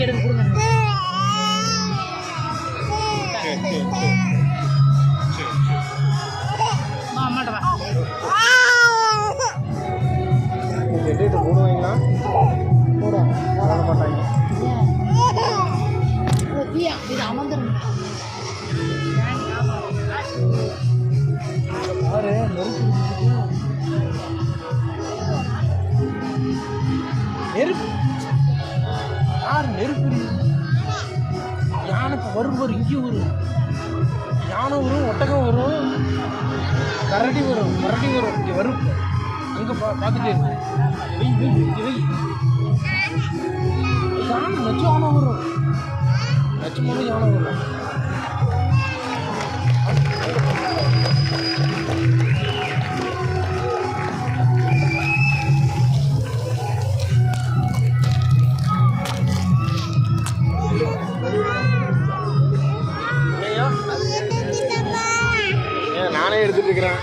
நீங்கள் எடுத்து கொடுங்க. அம்மாட்ட வா. எட்டு 3 வாங்கிக்கலாம். போட மாட்டாங்க. இது அமர்ந்துருங்க. நெருப்பு யார் நெருப்பு? யானை இப்போ வரும் இங்கேயும் வரும். யானை வரும், ஒட்டகம் வரும், கரடி வரும், இங்கே வரும். அங்கே பார்த்துட்டே இருக்கு. யானை நச்சு யானை வரும். நச்சு மூலம் யானை வரும். நானே எடுத்துட்டு இருக்கிறேன்.